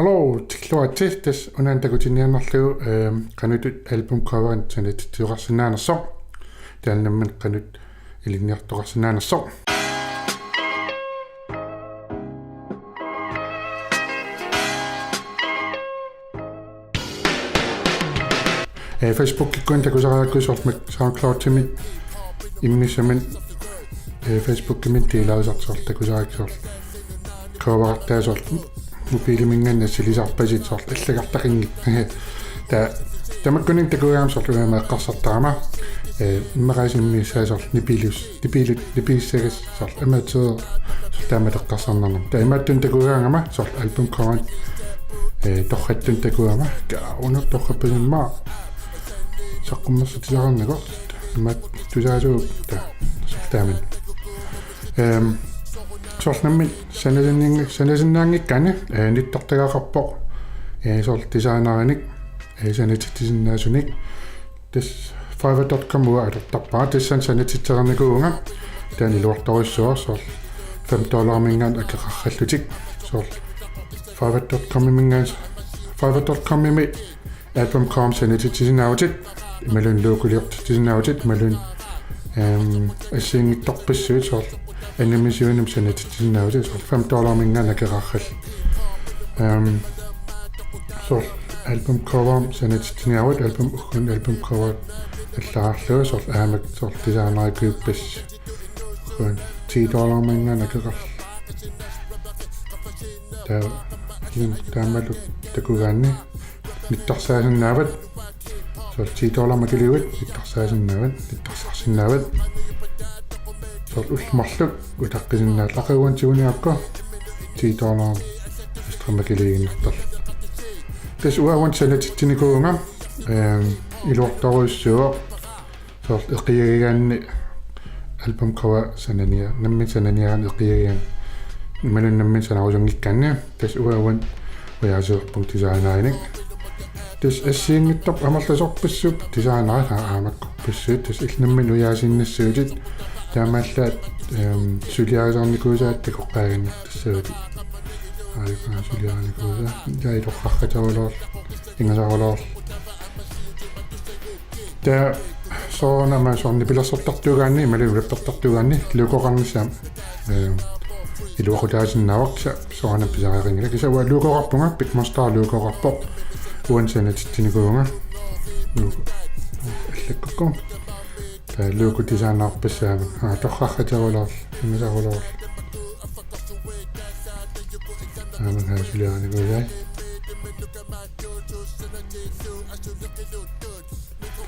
Hallo, tilluati tas unan takutiniarnerlugu qanutut album coverin sanat tiorarsinaanerso taannamman qanut ilinniartoqarsinaanerso Facebook kun takusaraakkusormak SoundCloud-timit immissaman Facebook-kimit tiilausorsorl takusaraaksorl coverartaasorl mobiiliminganna silisarpasit sorl allagartaqingit tamakkunin takuyaamsorluama eqqarsartarama immaraisimmiissaasorl nipiissagas sorl amateer sorl taamateqqarsarnarnam taimattun takuyaangama sorl album cover torrattun takuama kaunut torrappasimmaa saqqummersutisararnago imat tusaasuup sorl taamin sornammin sanasinnangikkanni nittartagaqarpoq sorl designernik sanatittisinnaasunik tas fiverr.com uga alertarpaa tassan sanatitserernikuunga taani luartorissuar sorl $5 mingaan akkeqarrallutik sorl fiverr.com imi album.com sanatittisinnaautit imalun luukuliortittisinnaautit imalun ассиингиттарписсуит соор анимисиуним санатитсиннаути соор $5 мингаан акеқаррал соор альбум cover санатитсиниауит альбум ухун альбум cover аллаарлуа соор аамак соор дизайнерикууппас ухун $10 мингаан акеқарл таамалу такугаанни ниттарсаасиннаават соор $10 макилиуит ниттарсарсиннаават соор улмарлук утаққисиннаат лақиуантигуниакко $10 истрамакилигиннартар тас уаван санатитсиникуунга илуарторуиссуо соор эқиягигаанни альбум cover санания намми сананиаан эқиягигаан ималун намми санарусунгиккаанни тас уаван уяасуерпун дизайнерник тас ассиингиттоп амерласорпассуп дизайнерат аамаккорпассуут тас илнаммин уяасиннассуутит таамааллаат сулиарисарникуусаат такоққаагиннартассуути ааликаа сулиарникуусаа яилоққарқатавалоор ингасаралоор та соонама соорни пилерсортартугаанни малу лаптартартугаанни лукоқарнissaам илуақутаасиннаавакса соона писарингила кисауа лукоқарпунга битмостар лукоқарпоқ уансанатитсиникуунга аллаккукку луку дизайнерпассаама торрарратавалаар имасарулоор хаасулианикуусай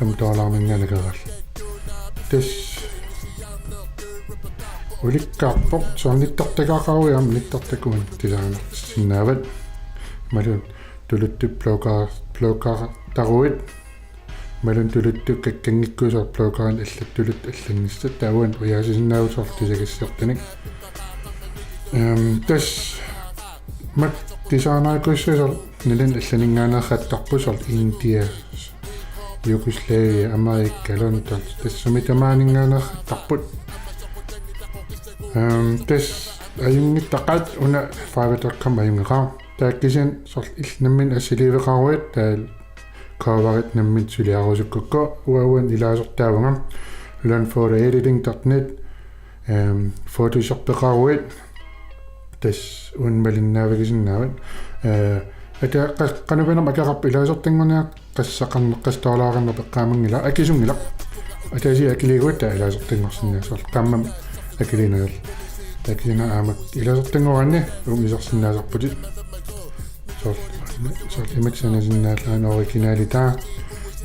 $5 мингаанакерал тас уликкаарпоқ соорниттартакаақаруяам ниттартакуун дизайнерсиннаават малун тулутту блогар таруит малун тулутту каккангиккуусаар блогарин аллаттулут аллангиссат тааван уяасисиннаавусоор тисагиссертаник тас мат дизайнеркуссусоор нилан алланингаанеэрраттарпусоор Индия Югославия Америка Лондон тассумитамаанингаанеэрраттарпут тас аюнгиттақат уна fiverr.com аюнгеқаа тааккисин сорл илнаммин ассиливеқаруит таал coverит наммит сулиарусуккукко уауан илаасортаавуга learnphotoediting.net Photoshop-пеқаруит тас унмалиннаавагисиннаават ата қанувенам акарап илаасортингорниа qassaqarneqqastolaaranna peqqaamangila akisungila atasi akiliiguat ta ilaasortingorsinna sor qammam akiliinagal takina aamak ilaasortingoranni isersinnaasarputit sor imatsanasinnaallaana originalita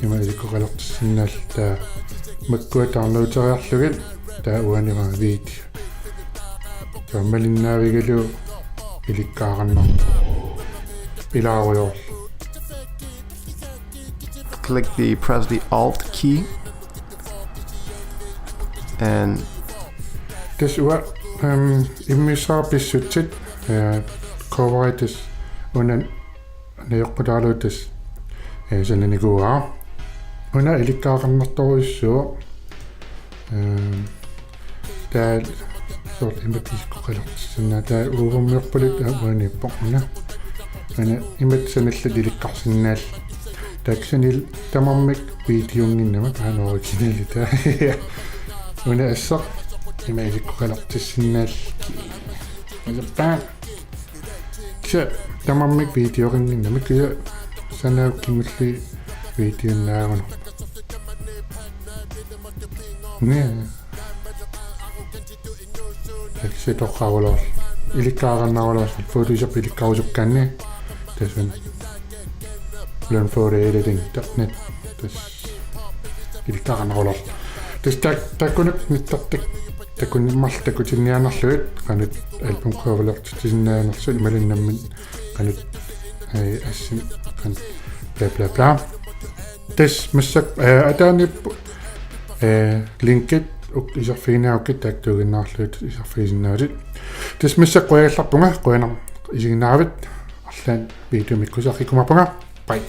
ima ilikkoqalertissinnaal ta makkuataarluuteriarlugit ta uanira video tammalinnaavigulu ilikkaaranner ilaaruyor press the Alt key and this what immissaapissutsit coveritis unan neoqqutaaluutis sananikuaa una ilikkaaqarnertoruissuo taal sort imatisqoqalertissanna taa uurummiorpulit aaniippoquna ana imatsanallat ilikkarsinnaal taaksanil tamarmik videonginnama paana originalita una assaq imaisikkuqalartissinnaallki asappa kisa tamarmik videoqinginnama kisa sanaukkimmulli videonnaaruno se toqaruloor ilikkaaqarnaruloor Photoshop ilikkarusuqqaanni tasun learn photo editing .net tas ilikkaaqarnaruloor tas takkunak mittartak takkunimmarl takkutinnianarluit qanut album coverlertisinnaanarsul malunnammin qanut assin qan bla bla bla tas massak ataanip linkit isarfiinaukit taaktuuginnaarluut isarfiisinnaavit tas massak qoyallarpunga qoyanam isiginnaavit arlaan video mikkusarrikumapunga bye